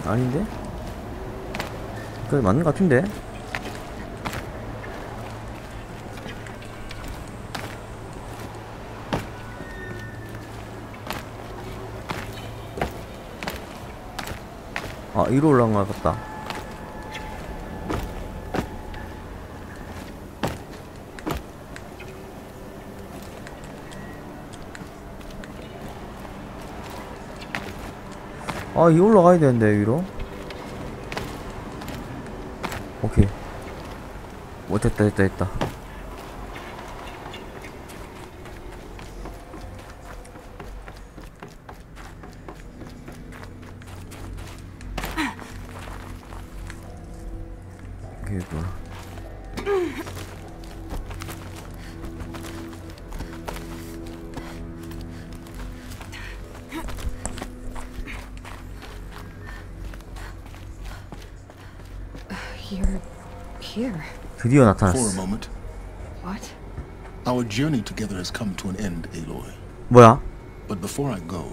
아닌데? 그래 맞는 것 같은데? 아 위로 올라간 것 같다. 아 이 올라가야 되는데 위로. 오케이. 뭐 됐다. 오케이 뭐야. You're here. 드디어 For a 나타났어. moment, What? our journey together has come to an end, Aloy. 뭐야? But before I go,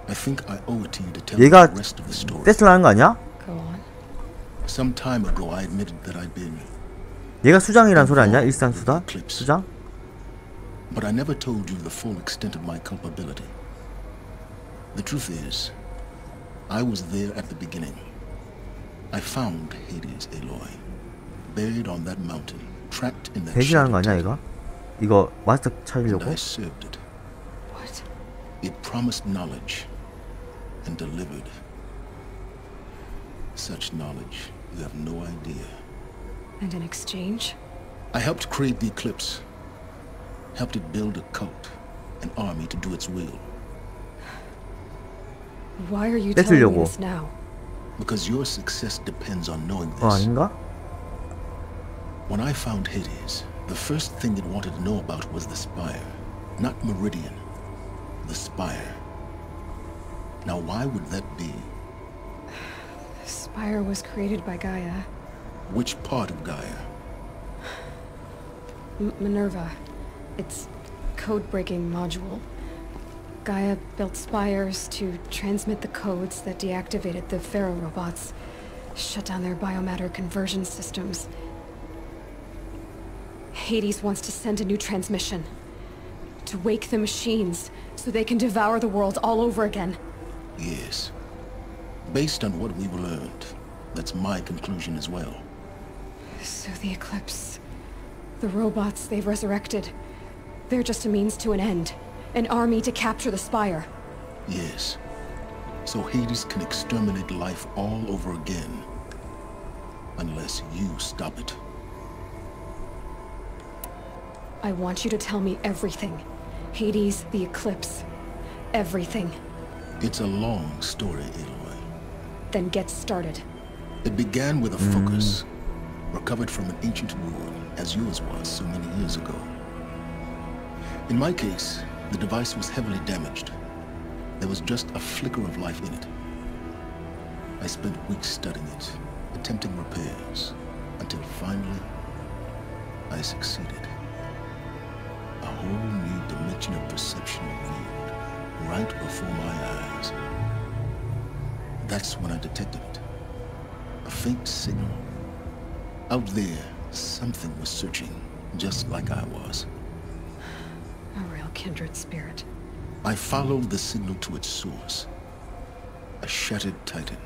I think I owe it to you to tell you 얘가 the rest of the story. 떼슬 하는 거 아니야? Go on. Some time ago, I admitted that I'd been, 얘가 수장이란 소리 아니야? 일산 수장? but I never told you the full extent of my culpability. The truth is, I was there at the beginning. I found Hades, Aloy, buried on that mountain, trapped in that 배신하는 거 shattered 아니야 temple. 이거? 이거 마스터 And 찾으려고? I served it. What? It promised knowledge and delivered. Such knowledge, you have no idea. And in exchange? I helped create the Eclipse. Helped it build a cult, an army to do its will. Why are you telling me 뺏으려고. this now? Because your success depends on knowing 어 this. 아닌가? When I found Hades, the first thing it wanted to know about was the Spire. Not Meridian. The Spire. Now why would that be? The Spire was created by Gaia. Which part of Gaia? Minerva. Its code-breaking module. Gaia built spires to transmit the codes that deactivated the Pharaoh robots, shut down their biomatter conversion systems. Hades wants to send a new transmission. To wake the machines, so they can devour the world all over again. Yes. Based on what we've learned, that's my conclusion as well. So the Eclipse... the robots they've resurrected... they're just a means to an end. An army to capture the Spire. Yes. So Hades can exterminate life all over again. Unless you stop it. I want you to tell me everything. Hades, the Eclipse. Everything. It's a long story, Aloy. Then get started. It began with a focus, recovered from an ancient ruin, as yours was so many years ago. In my case, the device was heavily damaged. There was just a flicker of life in it. I spent weeks studying it, attempting repairs, until finally, I succeeded. A whole new dimension of perception revealed, right before my eyes. That's when I detected it. A faint signal. Out there, something was searching, just like I was. A real kindred spirit. I followed the signal to its source. A shattered titan,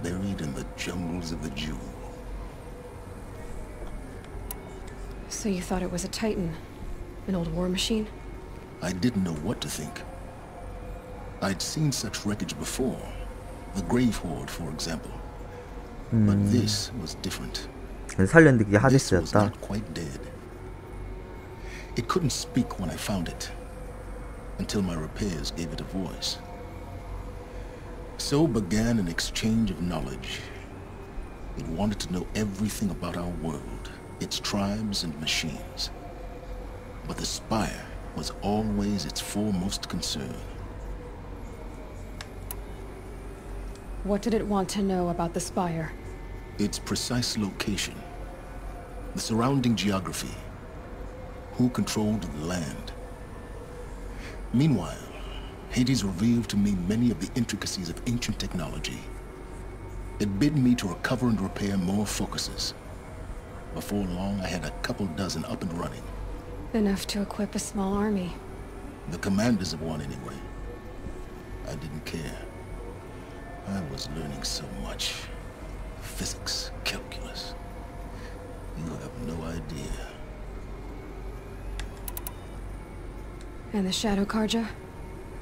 buried in the jungles of the Jew. So you thought it was a Titan? An old war machine? I didn't know what to think. I'd seen such wreckage before. The Grave Horde, for example. But this was different. 살렸는데 그게 This was 하데스였다. not quite dead. It couldn't speak when I found it, until my repairs gave it a voice. So began an exchange of knowledge. It wanted to know everything about our world, its tribes and machines. But the Spire was always its foremost concern. What did it want to know about the Spire? Its precise location, the surrounding geography, who controlled the land. Meanwhile, Hades revealed to me many of the intricacies of ancient technology, It bid me to recover and repair more focuses. Before long, I had a couple dozen up and running. Enough to equip a small army. The commanders of one, anyway. I didn't care. I was learning so much. Physics, calculus. You have no idea. And the Shadow Karja?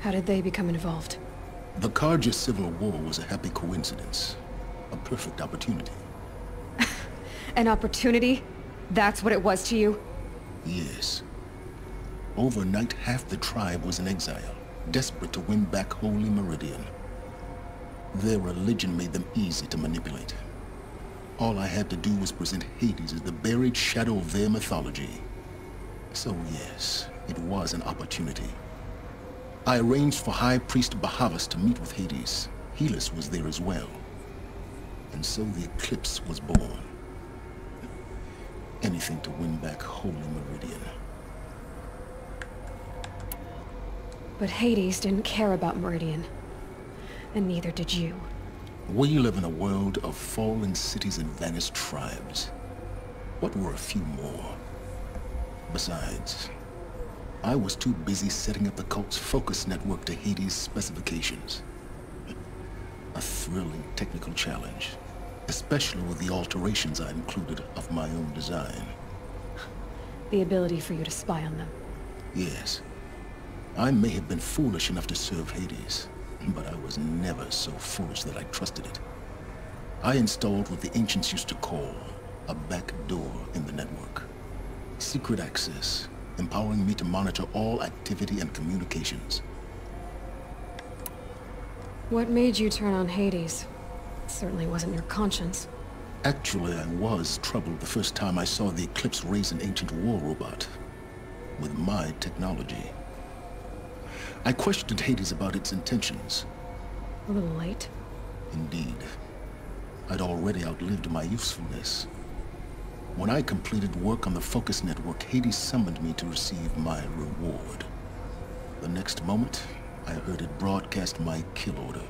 How did they become involved? The Karja Civil War was a happy coincidence. A perfect opportunity. An opportunity? That's what it was to you? Yes. Overnight, half the tribe was in exile, desperate to win back Holy Meridian. Their religion made them easy to manipulate. All I had to do was present Hades as the buried shadow of their mythology. So yes, it was an opportunity. I arranged for High Priest Bahavas to meet with Hades. Helis was there as well. And so the eclipse was born. Anything to win back Holy Meridian. But Hades didn't care about Meridian. And neither did you. We live in a world of fallen cities and vanished tribes. What were a few more? Besides, I was too busy setting up the cult's focus network to Hades' specifications. A thrilling technical challenge, especially with the alterations I included of my own design. The ability for you to spy on them. Yes. I may have been foolish enough to serve Hades, but I was never so foolish that I trusted it. I installed what the ancients used to call a back door in the network. Secret access, empowering me to monitor all activity and communications. What made you turn on Hades? It certainly wasn't your conscience. Actually, I was troubled the first time I saw the Eclipse raise an ancient war robot with my technology. I questioned Hades about its intentions. A little late. Indeed. I'd already outlived my usefulness. When I completed work on the Focus Network, Hades summoned me to receive my reward. The next moment, I heard it broadcast my kill order.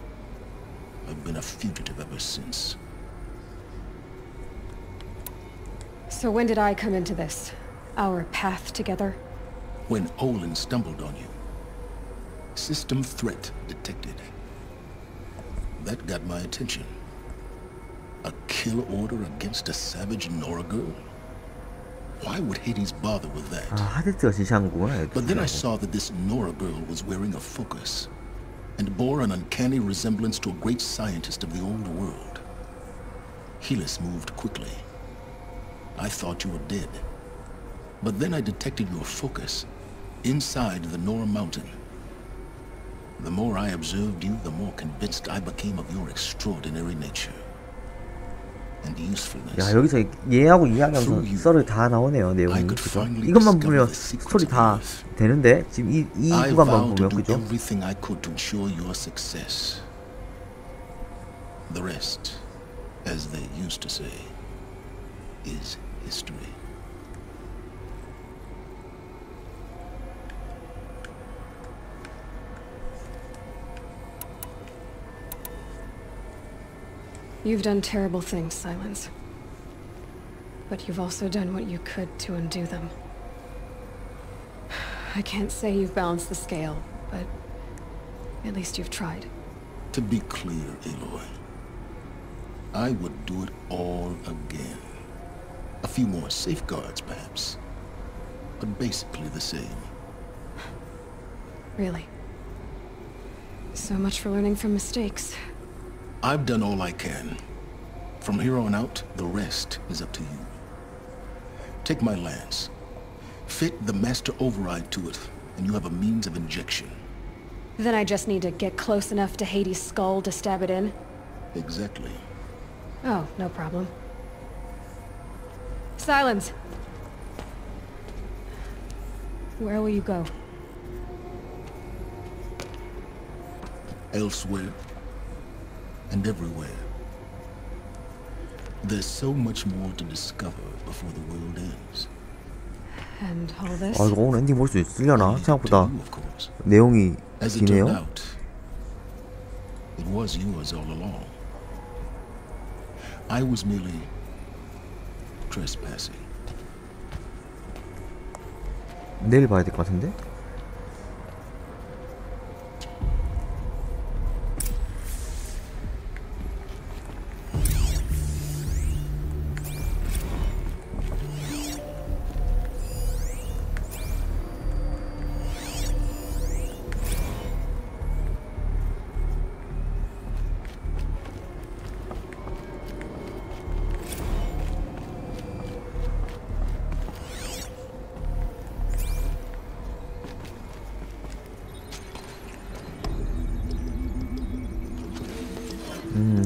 I've been a fugitive ever since. So when did I come into this? Our path together? When Olin stumbled on you. System threat detected. That got my attention. A kill order against a savage Nora girl? Why would Hades bother with that? 하드가 지시한구나. But then I saw that this Nora girl was wearing a focus and bore an uncanny resemblance to a great scientist of the old world. Helis moved quickly. I thought you were dead. But then I detected your focus inside the Nora mountain. The more I observed you, the more convinced I became of your extraordinary nature and usefulness. 야, 여기서 얘하고 이야기하면서 썰이 다 나오네요, 내용이. 그죠? 이것만 보면 스토리 다 되는데 지금 이 구간만 보면 그죠? Everything I could to ensure your success. The rest, as they used to say, is history. You've done terrible things, Silence. But you've also done what you could to undo them. I can't say you've balanced the scale, but at least you've tried. To be clear, Aloy, I would do it all again. A few more safeguards, perhaps, but basically the same. Really? So much for learning from mistakes. I've done all I can. From here on out, the rest is up to you. Take my lance. Fit the master override to it, and you have a means of injection. Then I just need to get close enough to Hades' skull to stab it in? Exactly. Oh, no problem. Silence! Where will you go? Elsewhere. And everywhere. There's so much more to discover before the world ends. And all this? 아, 이거 오늘 엔딩 볼 수 있으려나? 생각보다 To you, of course. 내용이 As it turned 기네요. out, it was yours all along. I was merely trespassing. 내일 봐야 될 것 같은데?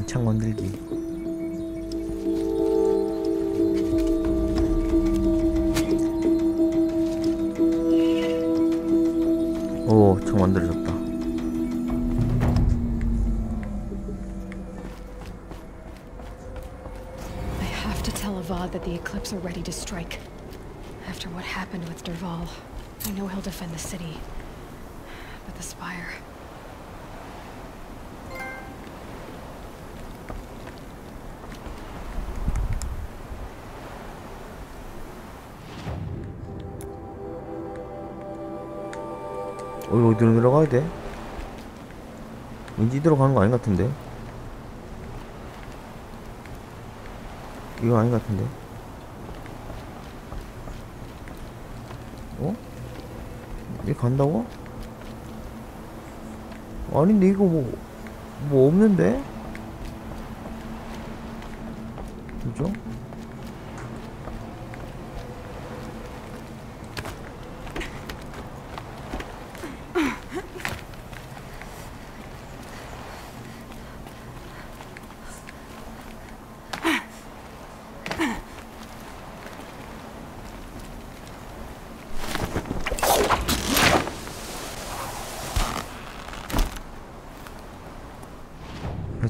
창 만들기. 오, 창 만들어졌다. I have to tell Avad that the Eclipse are ready to strike. After what happened with Derval, I know he'll defend the city. But the Spire... 어디로 내려가야 돼? 왠지 이대로 가는 거 아닌 것 같은데? 이거 아닌 것 같은데? 어? 여기 간다고? 아닌데 이거 뭐 없는데? 그죠?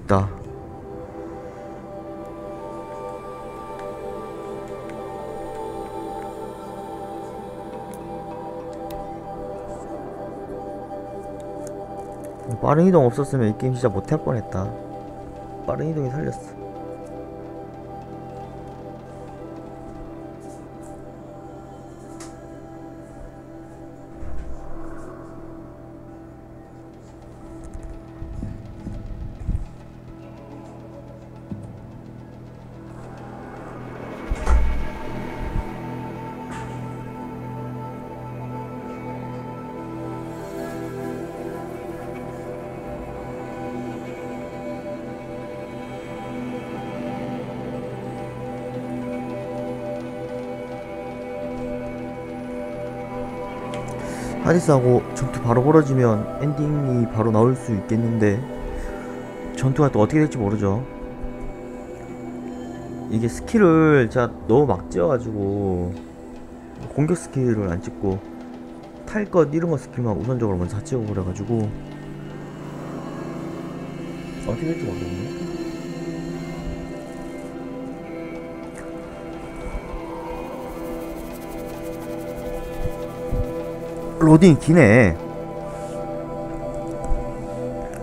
됐다. 빠른 이동 없었으면 이 게임 진짜 못할 뻔했다. 빠른 이동이 살렸어. 하디스하고 전투 바로 벌어지면 엔딩이 바로 나올 수 있겠는데 전투가 또 어떻게 될지 모르죠. 이게 스킬을 제가 너무 막 찍어가지고 공격 스킬을 안 찍고 탈 것 이런거 스킬만 우선적으로 먼저 다 찍어버려가지고 어떻게 될지 모르겠네. 로딩이 기네.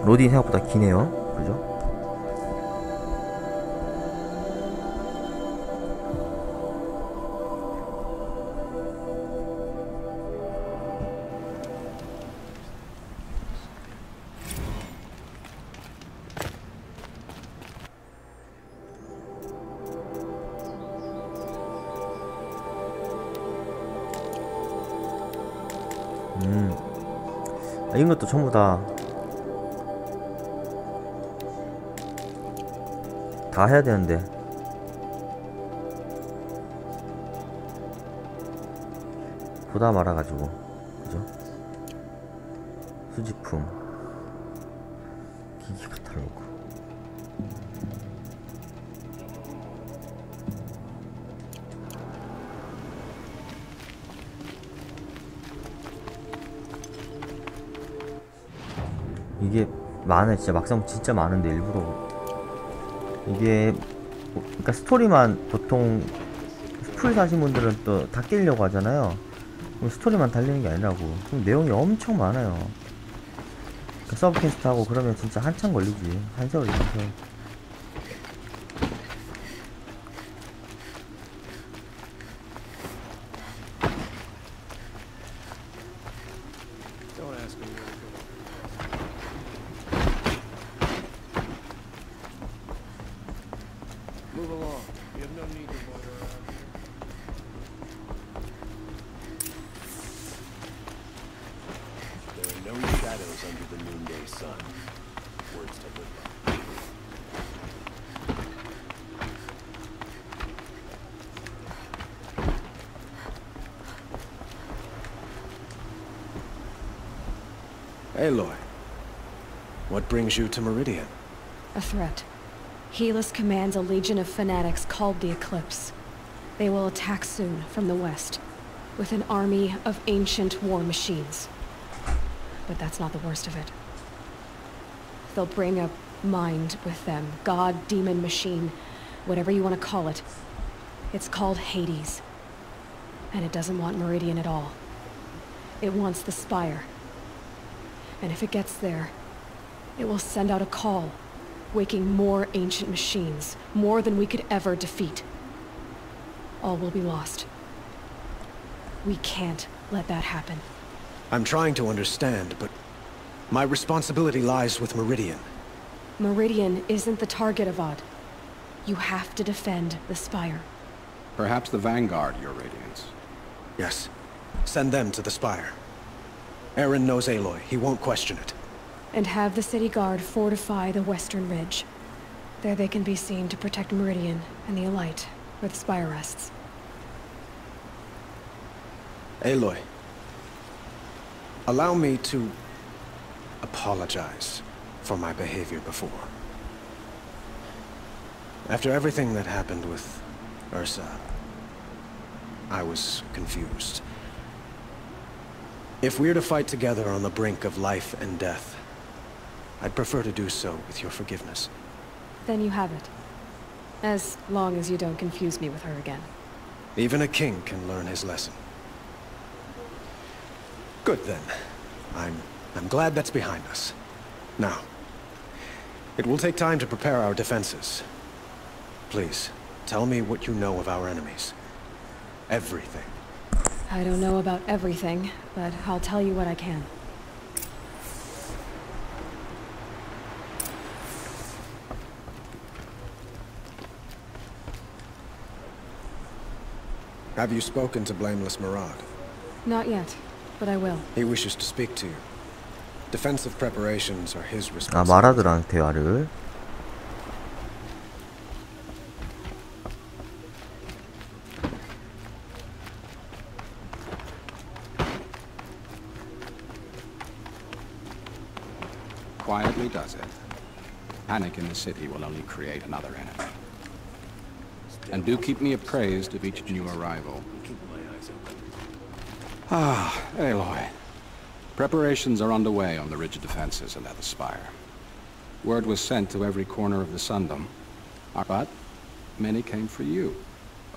로딩이 생각보다 기네요. 그죠? 이런 것도 전부 다 해야 되는데 보다 말아가지고 그죠? 수집품 기기 카탈로그 이게 많아. 진짜 막상 진짜 많은데 일부러 이게 그러니까 스토리만 보통 스프릿 하신 분들은 또 다 깨려고 하잖아요. 그럼 스토리만 달리는 게 아니라고 그럼 내용이 엄청 많아요. 그러니까 서브 퀘스트 하고 그러면 진짜 한참 걸리지. 한 세월이 한세월. shadows under the noonday sun. Words to live by. Aloy, what brings you to Meridian? A threat. Helis commands a legion of fanatics called the Eclipse. They will attack soon from the west, with an army of ancient war machines. But that's not the worst of it. They'll bring a mind with them, god, demon, machine, whatever you want to call it. It's called Hades. And it doesn't want Meridian at all. It wants the Spire. And if it gets there, it will send out a call, waking more ancient machines, more than we could ever defeat. All will be lost. We can't let that happen. I'm trying to understand, but my responsibility lies with Meridian. Meridian isn't the target, Avad. You have to defend the Spire. Perhaps the Vanguard, Your Radiance. Yes. Send them to the Spire. Aaron knows Aloy. He won't question it. And have the city guard fortify the western ridge. There they can be seen to protect Meridian and the Elite, where the Spire rests. Aloy, allow me to apologize for my behavior before. After everything that happened with Ursa, I was confused. If we're to fight together on the brink of life and death, I'd prefer to do so with your forgiveness. Then you have it. As long as you don't confuse me with her again. Even a king can learn his lesson. Good then. I'm glad that's behind us. Now, it will take time to prepare our defenses. Please, tell me what you know of our enemies. Everything. I don't know about everything, but I'll tell you what I can. Have you spoken to Blameless Murad? Not yet, but I will. He wishes to speak to you. Defensive preparations are his 아, responsibility. 마라드랑 대화를. Quietly does it. Panic in the city will only create another enemy. And do keep me appraised of each new arrival. Ah, Aloy. Preparations are underway on the ridge of defenses and at the Spire. Word was sent to every corner of the Sundom, but many came for you,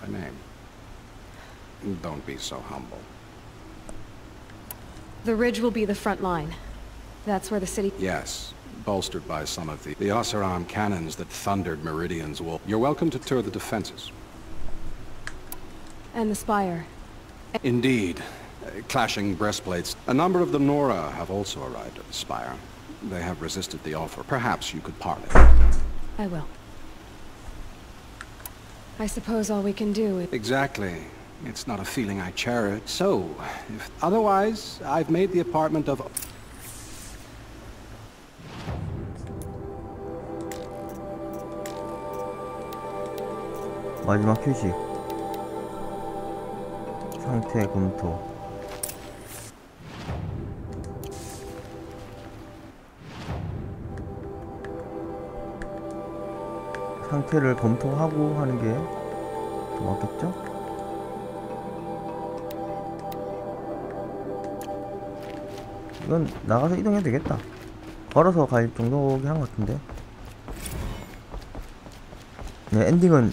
by name. Don't be so humble. The ridge will be the front line. That's where the city... Yes, bolstered by some of the Oseram cannons that thundered Meridian's wool. You're welcome to tour the defenses. And the Spire. Indeed. Clashing breastplates. A number of the Nora have also arrived at the Spire. They have resisted the offer. Perhaps you could parley. I will. I suppose all we can do is... Exactly. It's not a feeling I cherish. So, if otherwise, I've made the apartment of... 마지막 휴식. 상태 검토. 상태를 검토하고 하는 게 더 맞겠죠? 이건 나가서 이동해도 되겠다. 걸어서 갈 정도긴 한 것 같은데. 네, 엔딩은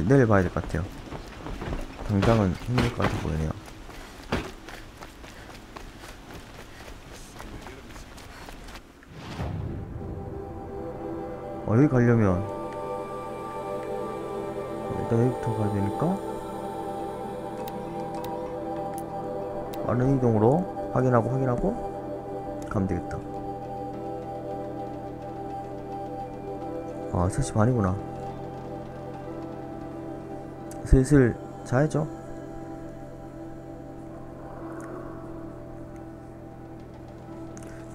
내일 봐야 될 것 같아요. 당장은 힘들 것 같아 보이네요. 여기 가려면 일단 여기부터 가야 되니까 빠른 이동으로 확인하고 가면 되겠다. 아, 3시 반이구나. 슬슬 자야죠.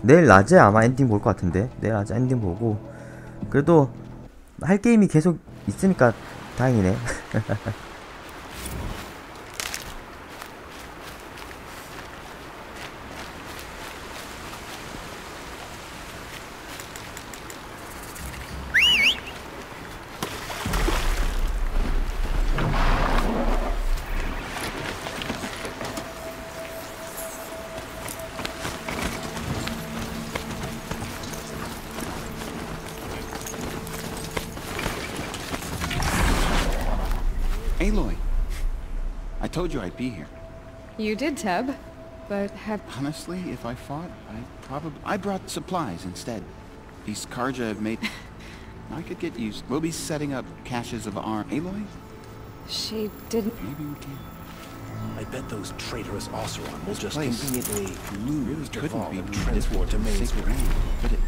내일 낮에 아마 엔딩 볼 것 같은데. 내일 낮에 엔딩 보고 그래도 할 게임이 계속 있으니까 다행이네. Aloy, I told you I'd be here. You did, Teb. But Honestly, if I fought, I brought supplies instead. These Karja have made... I could get used. We'll be setting up caches of arm. Aloy? she didn't... Maybe we can. I bet those traitorous Oseron will This just place conveniently really lose their couldn't fall be and more transport to different than Main sacred Street. land, could it?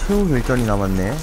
최후 결전이 남았네.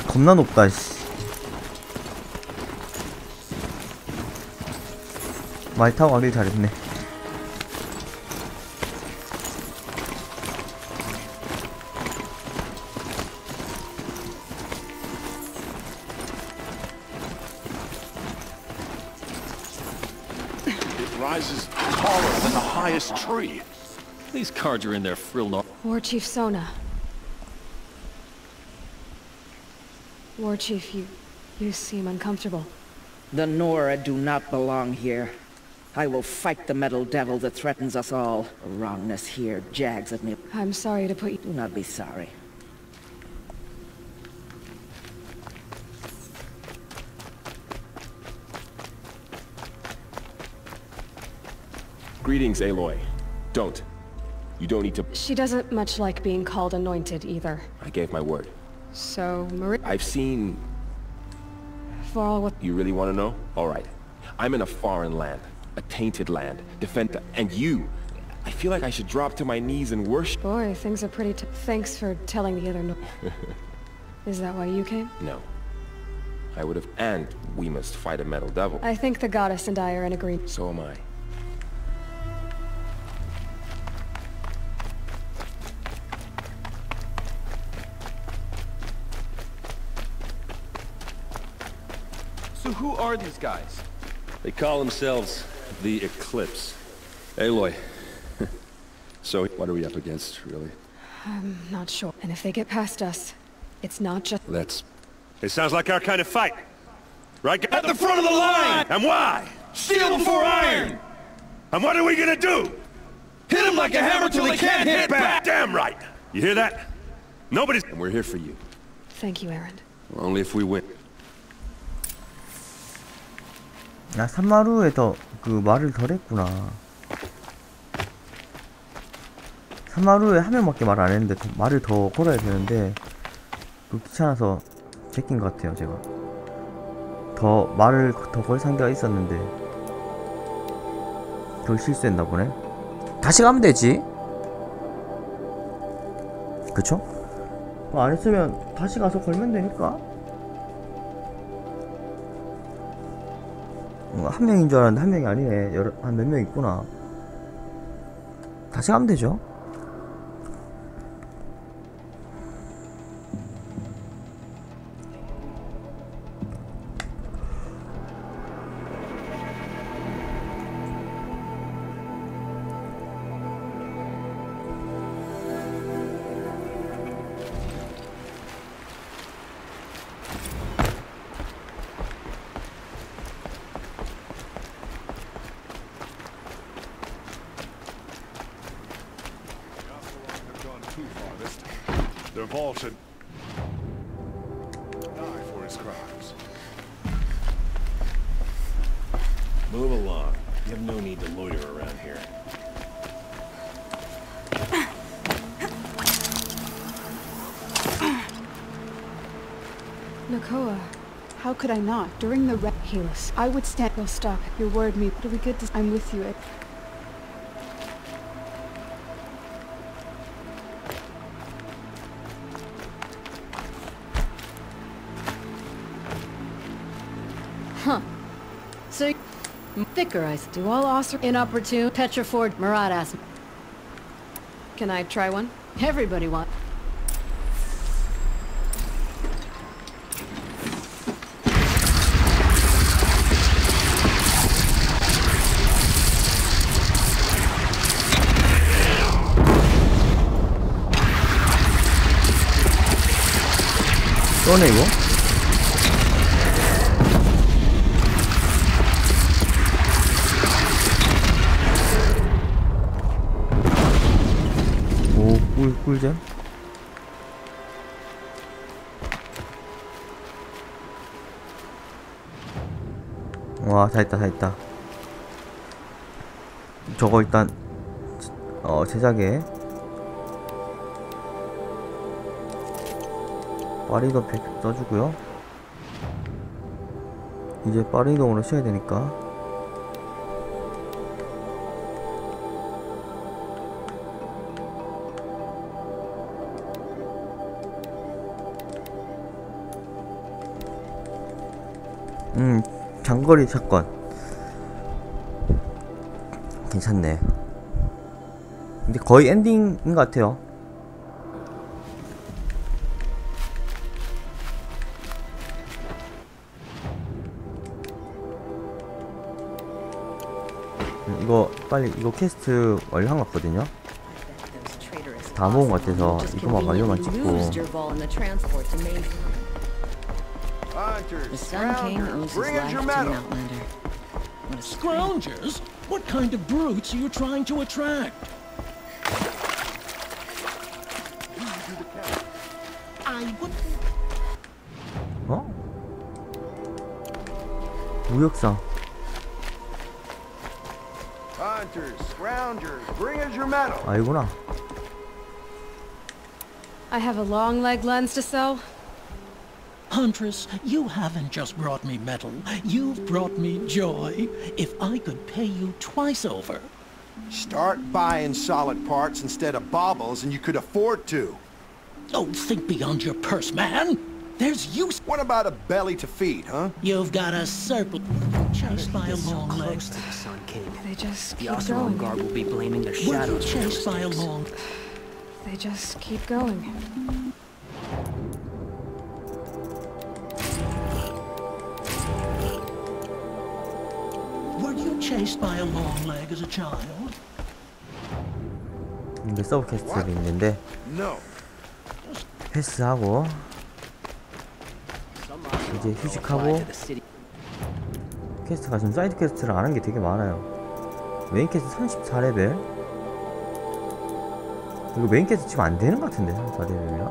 겁나 높다, 씨. 말 타고 가길 잘했네. It rises taller than the highest tree. These cards are in their frill no. War Chief Sona. War Chief, you seem uncomfortable. The Nora do not belong here. I will fight the metal devil that threatens us all. Wrongness here jags at me. I'm sorry to put you... Do not be sorry. Greetings, Aloy. Don't. You don't need to... She doesn't much like being called anointed either. I gave my word. So, Marie... I've seen... For all what... You really want to know? Alright. I'm in a foreign land. A tainted land. Defend... And you! I feel like I should drop to my knees and worship... Boy, things are pretty Thanks for telling the other no... Is that why you came? No. I would have... And we must fight a metal devil. I think the goddess and I are in agreement. So am I. So who are these guys? They call themselves the Eclipse. Aloy. So, what are we up against, really? I'm not sure. And if they get past us, it's not just... It sounds like our kind of fight. Right? At the front of the line! And why? Steel before iron! And what are we gonna do? Hit them like a hammer till they can't hit back! Damn right! You hear that? Nobody's... And we're here for you. Thank you, Aaron. Only if we win. 야, 산마루에 더 그 말을 덜 했구나. 산마루에 한 명밖에 말 안 했는데 말을 더 걸어야 되는데 그 귀찮아서 제낀 것 같아요, 제가. 더 말을 더 걸 상대가 있었는데 그걸 실수했나 보네. 다시 가면 되지. 그쵸? 안 했으면 다시 가서 걸면 되니까. 한 명인 줄 알았는데 한 명이 아니네. 한 몇 명 있구나. 다시 가면 되죠. Their Paul should die for his crimes. Move along. You have no need to loiter around here. Nakoa, how could I not? During the Helis, I would stand. You'll stop. Your word me. It'll be good to. I'm with you. Huh. So, thicker I do all awesome, inopportune, Petriford, Murad asked. Can I try one? Everybody wants. 또네 이거? 오, 꿀잼? 와, 다 했다. 저거 일단 제작에 빠르이동 100 써주고요. 이제 빠르이동으로 쉬어야 되니까. 장거리 사건 괜찮네. 근데 거의 엔딩인 것 같아요. 이거 빨리 이거 퀘스트 완료한 것 같거든요. 다 모은 것 같아서 이거만 완료만 찍고. The Sun King owes his life to an outlander. What a Scroungers? What kind of brutes are you trying to attract? I would. 무역상. Hunters, scroungers, bring us your metal. 이구나. I have a long leg lens to sell. Huntress, you haven't just brought me metal. You've brought me joy. If I could pay you twice over. Start buying solid parts instead of baubles and you could afford to. Oh, think beyond your purse, man. There's use. What about a belly to feed, huh? You've got a surplus. Chased by a long leg. Close to the Sun King. They just The keep Oseram going. Guard will be blaming their Were you shadows. chased by a long... They just keep going. Were you chased by a long leg as a child? 이게 서브 퀘스트가 있는데 No. 패스하고 이제 휴식하고 퀘스트가 지금 사이드 퀘스트를 안 한 게 되게 많아요. 메인 퀘스트 34레벨. 이거 메인 퀘스트 지금 안 되는 것 같은데 34레벨이요?